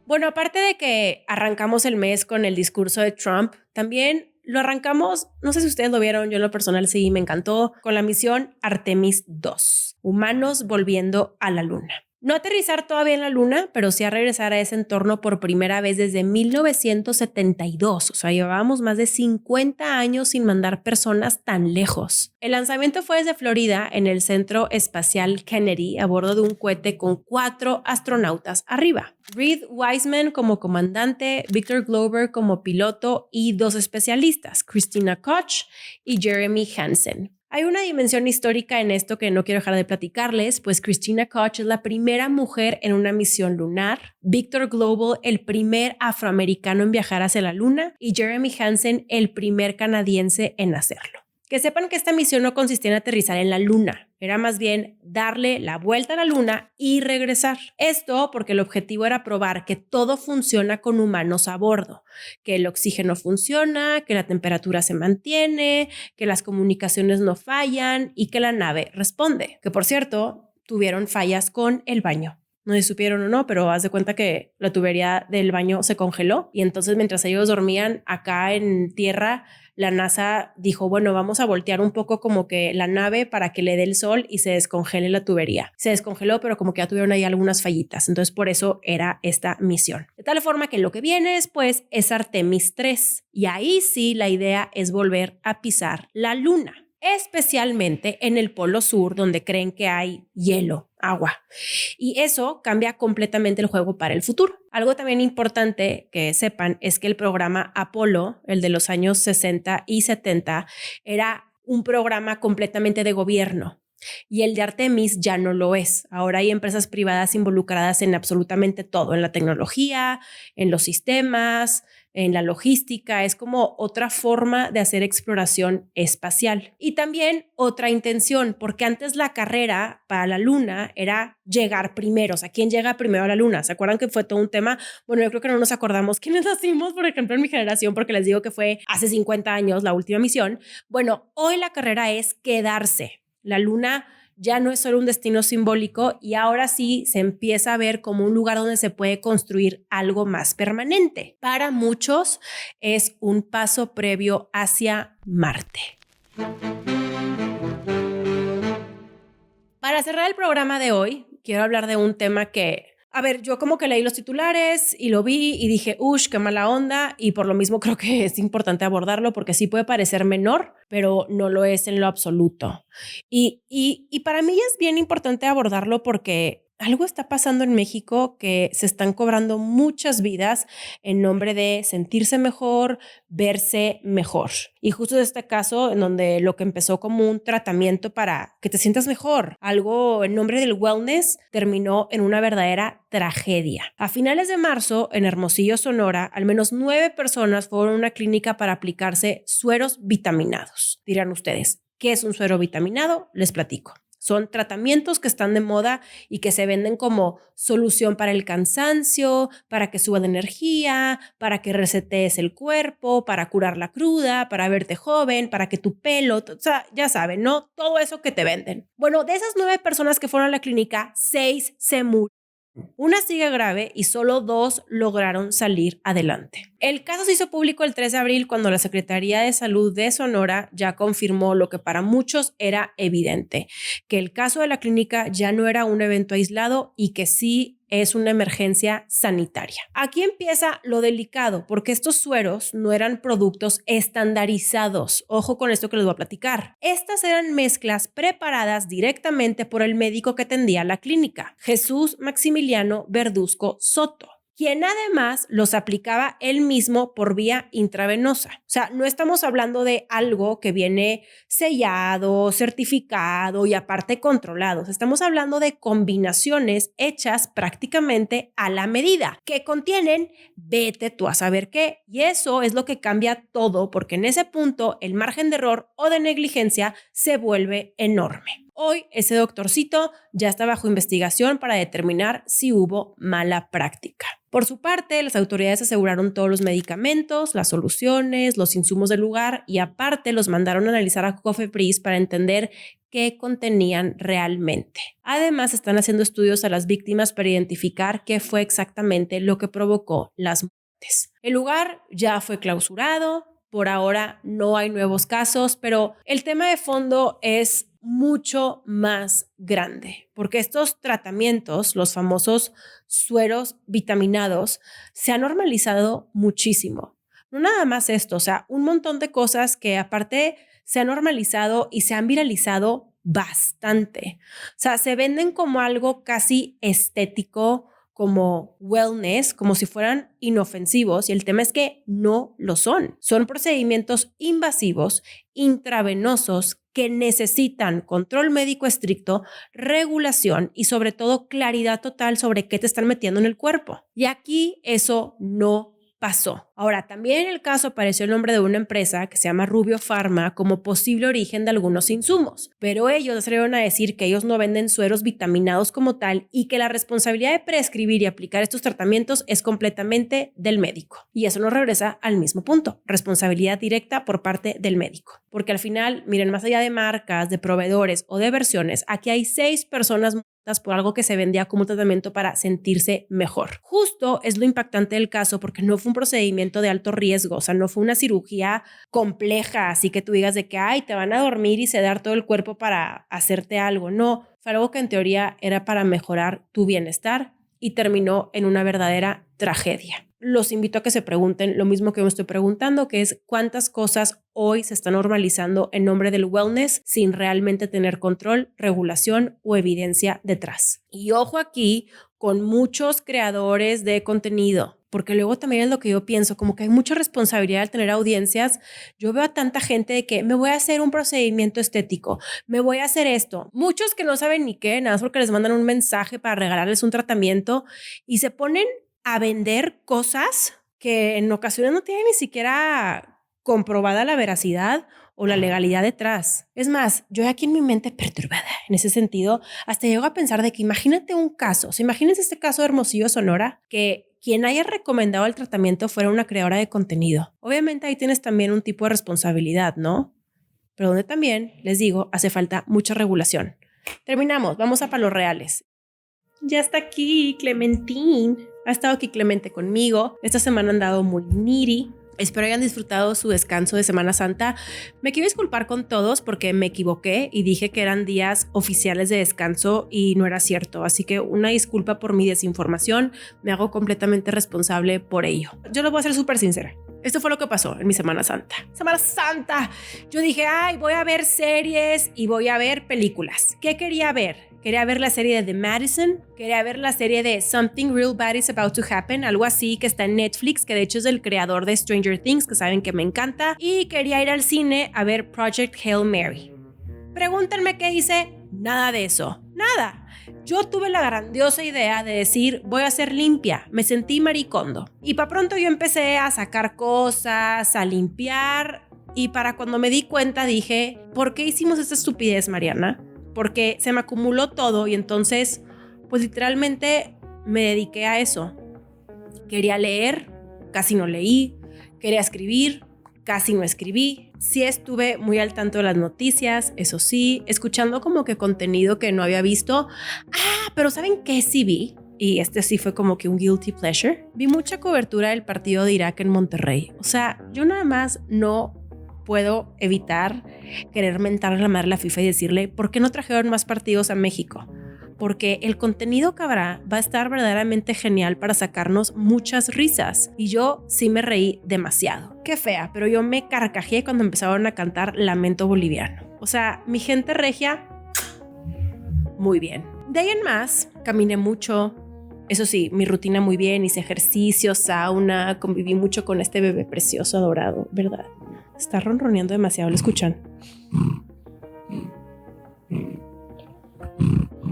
Bueno, aparte de que arrancamos el mes con el discurso de Trump, también lo arrancamos, no sé si ustedes lo vieron, yo en lo personal sí me encantó, con la misión Artemis 2, humanos volviendo a la luna. No aterrizar todavía en la luna, pero sí a regresar a ese entorno por primera vez desde 1972. O sea, llevábamos más de 50 años sin mandar personas tan lejos. El lanzamiento fue desde Florida en el Centro Espacial Kennedy a bordo de un cohete con 4 astronautas arriba. Reed Wiseman como comandante, Victor Glover como piloto y 2 especialistas, Christina Koch y Jeremy Hansen. Hay una dimensión histórica en esto que no quiero dejar de platicarles, pues Christina Koch es la primera mujer en una misión lunar, Victor Glover el primer afroamericano en viajar hacia la luna y Jeremy Hansen el primer canadiense en hacerlo. Que sepan que esta misión no consistía en aterrizar en la luna, era más bien darle la vuelta a la luna y regresar. Esto porque el objetivo era probar que todo funciona con humanos a bordo, que el oxígeno funciona, que la temperatura se mantiene, que las comunicaciones no fallan y que la nave responde. Que por cierto, tuvieron fallas con el baño. No sé si supieron o no, pero haz de cuenta que la tubería del baño se congeló y entonces mientras ellos dormían acá en tierra, la NASA dijo, bueno, vamos a voltear un poco como que la nave para que le dé el sol y se descongele la tubería. Se descongeló, pero como que ya tuvieron ahí algunas fallitas. Entonces, por eso era esta misión. De tal forma que lo que viene después es Artemis 3. Y ahí sí la idea es volver a pisar la luna, especialmente en el polo sur, donde creen que hay hielo, agua. Y eso cambia completamente el juego para el futuro. Algo también importante que sepan es que el programa Apolo, el de los años 60 y 70, era un programa completamente de gobierno. Y el de Artemis ya no lo es. Ahora hay empresas privadas involucradas en absolutamente todo, en la tecnología, en los sistemas, en la logística. Es como otra forma de hacer exploración espacial. Y también otra intención, porque antes la carrera para la luna era llegar primero. O sea, ¿quién llega primero a la luna? ¿Se acuerdan que fue todo un tema? Bueno, yo creo que no nos acordamos quiénes nacimos, por ejemplo, en mi generación, porque les digo que fue hace 50 años la última misión. Bueno, hoy la carrera es quedarse. La luna ya no es solo un destino simbólico y ahora sí se empieza a ver como un lugar donde se puede construir algo más permanente. Para muchos es un paso previo hacia Marte. Para cerrar el programa de hoy, quiero hablar de un tema que, a ver, yo como que leí los titulares y lo vi y dije, ush, qué mala onda, y por lo mismo creo que es importante abordarlo porque sí puede parecer menor, pero no lo es en lo absoluto. Y para mí es bien importante abordarlo porque algo está pasando en México que se están cobrando muchas vidas en nombre de sentirse mejor, verse mejor. Y justo en este caso, en donde lo que empezó como un tratamiento para que te sientas mejor, algo en nombre del wellness, terminó en una verdadera tragedia. A finales de marzo, en Hermosillo, Sonora, al menos 9 personas fueron a una clínica para aplicarse sueros vitaminados. Dirán ustedes, ¿qué es un suero vitaminado? Les platico. Son tratamientos que están de moda y que se venden como solución para el cansancio, para que suba de energía, para que resetees el cuerpo, para curar la cruda, para verte joven, para que tu pelo, o sea, ya saben, ¿no? Todo eso que te venden. Bueno, de esas 9 personas que fueron a la clínica, 6 se murieron. Una sigue grave y solo 2 lograron salir adelante. El caso se hizo público el 3 de abril cuando la Secretaría de Salud de Sonora ya confirmó lo que para muchos era evidente, que el caso de la clínica ya no era un evento aislado y que sí es una emergencia sanitaria. Aquí empieza lo delicado, porque estos sueros no eran productos estandarizados. Ojo con esto que les voy a platicar. Estas eran mezclas preparadas directamente por el médico que atendía la clínica, Jesús Maximiliano Verduzco Soto, quien además los aplicaba él mismo por vía intravenosa. O sea, no estamos hablando de algo que viene sellado, certificado y aparte controlado. Estamos hablando de combinaciones hechas prácticamente a la medida, que contienen vete tú a saber qué. Y eso es lo que cambia todo, porque en ese punto el margen de error o de negligencia se vuelve enorme. Hoy ese doctorcito ya está bajo investigación para determinar si hubo mala práctica. Por su parte, las autoridades aseguraron todos los medicamentos, las soluciones, los insumos del lugar y aparte los mandaron a analizar a COFEPRIS para entender qué contenían realmente. Además, están haciendo estudios a las víctimas para identificar qué fue exactamente lo que provocó las muertes. El lugar ya fue clausurado, Por ahora no hay nuevos casos, pero el tema de fondo es mucho más grande, porque estos tratamientos, los famosos sueros vitaminados, se han normalizado muchísimo. No nada más esto, o sea, un montón de cosas que aparte se han normalizado y se han viralizado bastante. O sea, se venden como algo casi estético, como wellness, como si fueran inofensivos, y el tema es que no lo son. Son procedimientos invasivos, intravenosos, que necesitan control médico estricto, regulación y sobre todo claridad total sobre qué te están metiendo en el cuerpo. Y aquí eso no pasó. Ahora, también en el caso apareció el nombre de una empresa que se llama Rubio Pharma como posible origen de algunos insumos, pero ellos salieron a decir que ellos no venden sueros vitaminados como tal y que la responsabilidad de prescribir y aplicar estos tratamientos es completamente del médico. Y eso nos regresa al mismo punto, responsabilidad directa por parte del médico. Porque al final, miren, más allá de marcas, de proveedores o de versiones, aquí hay 6 personas por algo que se vendía como tratamiento para sentirse mejor. Justo es lo impactante del caso porque no fue un procedimiento de alto riesgo, o sea, no fue una cirugía compleja, así que tú digas de que, ay, te van a dormir y sedar todo el cuerpo para hacerte algo. No, fue algo que en teoría era para mejorar tu bienestar y terminó en una verdadera tragedia. Los invito a que se pregunten lo mismo que yo me estoy preguntando, que es cuántas cosas hoy se están normalizando en nombre del wellness sin realmente tener control, regulación o evidencia detrás. Y ojo aquí con muchos creadores de contenido, porque luego también es lo que yo pienso, como que hay mucha responsabilidad al tener audiencias. Yo veo a tanta gente de que me voy a hacer un procedimiento estético, me voy a hacer esto. Muchos que no saben ni qué, nada más porque les mandan un mensaje para regalarles un tratamiento y se ponen a vender cosas que en ocasiones no tienen ni siquiera comprobada la veracidad o la legalidad detrás. Es más, yo aquí en mi mente perturbada en ese sentido, hasta llego a pensar de que imagínate un caso, imagínense este caso de Hermosillo, Sonora, que quien haya recomendado el tratamiento fuera una creadora de contenido. Obviamente ahí tienes también un tipo de responsabilidad, ¿no? Pero donde también, les digo, hace falta mucha regulación. Terminamos, vamos a palos reales. Ya está aquí Clementine. Ha estado aquí Clemente conmigo. Esta semana han dado muy needy. Espero hayan disfrutado su descanso de Semana Santa. Me quiero disculpar con todos porque me equivoqué y dije que eran días oficiales de descanso y no era cierto. Así que una disculpa por mi desinformación. Me hago completamente responsable por ello. Yo lo voy a ser súper sincera. Esto fue lo que pasó en mi Semana Santa. Semana Santa. Yo dije, ay, voy a ver series y voy a ver películas. ¿Qué quería ver? Quería ver la serie de The Madison, quería ver la serie de Something Real Bad is About to Happen, algo así que está en Netflix, que de hecho es del creador de Stranger Things, que saben que me encanta, y quería ir al cine a ver Project Hail Mary. Pregúntenme qué hice, nada de eso, nada. Yo tuve la grandiosa idea de decir, voy a ser limpia, me sentí maricondo. Y para pronto yo empecé a sacar cosas, a limpiar, y para cuando me di cuenta dije, ¿por qué hicimos esta estupidez, Mariana? Porque se me acumuló todo y entonces, pues literalmente me dediqué a eso. Quería leer, casi no leí. Quería escribir, casi no escribí. Sí estuve muy al tanto de las noticias, eso sí, escuchando como que contenido que no había visto. Pero ¿saben qué sí vi? Y este sí fue como que un guilty pleasure. Vi mucha cobertura del partido de Irak en Monterrey. O sea, yo nada más no puedo evitar querer mentarle la madre a la FIFA y decirle, ¿por qué no trajeron más partidos a México? Porque el contenido que habrá va a estar verdaderamente genial para sacarnos muchas risas. Y yo sí me reí demasiado. Qué fea, pero yo me carcajeé cuando empezaron a cantar Lamento Boliviano. O sea, mi gente regia, muy bien. De ahí en más, caminé mucho. Eso sí, mi rutina muy bien, hice ejercicio, sauna, conviví mucho con este bebé precioso, adorado, ¿verdad? Está ronroneando demasiado, ¿lo escuchan?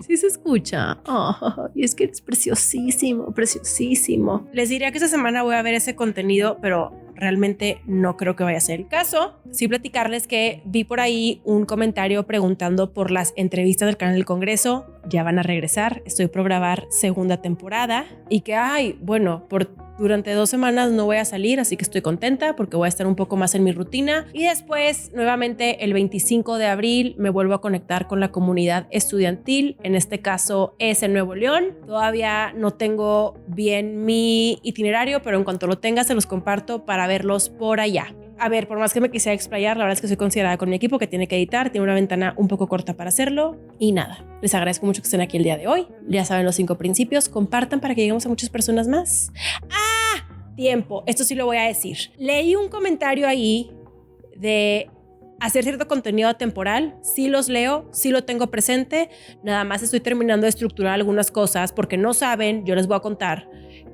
Sí se escucha. Oh, y es que es preciosísimo, preciosísimo. Les diría que esta semana voy a ver ese contenido, pero realmente no creo que vaya a ser el caso. Sí platicarles que vi por ahí un comentario preguntando por las entrevistas del canal del Congreso. Ya van a regresar. Estoy por grabar segunda temporada. Y que, bueno, durante 2 semanas no voy a salir, así que estoy contenta porque voy a estar un poco más en mi rutina. Y después, nuevamente, el 25 de abril me vuelvo a conectar con la comunidad estudiantil. En este caso es en Nuevo León. Todavía no tengo bien mi itinerario, pero en cuanto lo tenga se los comparto para verlos por allá. a ver, por más que me quisiera explayar, la verdad es que soy considerada con mi equipo que tiene que editar, tiene una ventana un poco corta para hacerlo y nada. Les agradezco mucho que estén aquí el día de hoy. Ya saben los 5 principios, compartan para que lleguemos a muchas personas más. Tiempo, esto sí lo voy a decir. Leí un comentario ahí de hacer cierto contenido temporal. Sí los leo, sí lo tengo presente. Nada más estoy terminando de estructurar algunas cosas porque no saben, yo les voy a contar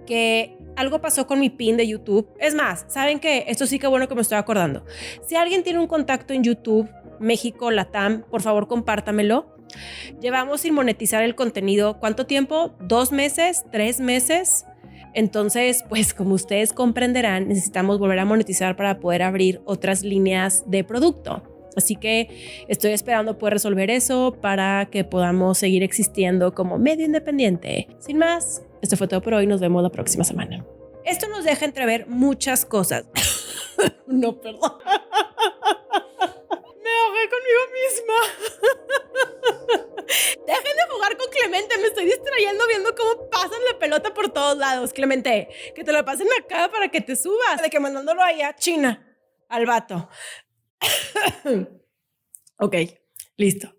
que algo pasó con mi pin de YouTube. Es más, ¿saben qué? Esto sí que bueno que me estoy acordando. Si alguien tiene un contacto en YouTube, México, Latam, por favor compártamelo. Llevamos sin monetizar el contenido. ¿Cuánto tiempo? ¿2 meses? ¿3 meses? Entonces, pues como ustedes comprenderán, necesitamos volver a monetizar para poder abrir otras líneas de producto. Así que estoy esperando poder resolver eso para que podamos seguir existiendo como medio independiente. Sin más, esto fue todo por hoy. Nos vemos la próxima semana. Esto nos deja entrever muchas cosas. No, perdón. Me ahogué conmigo misma. Dejen de jugar con Clemente, me estoy distrayendo viendo cómo pasan la pelota por todos lados. Clemente, que te lo pasen acá para que te subas. De que mandándolo allá a China, al vato. Ok, listo.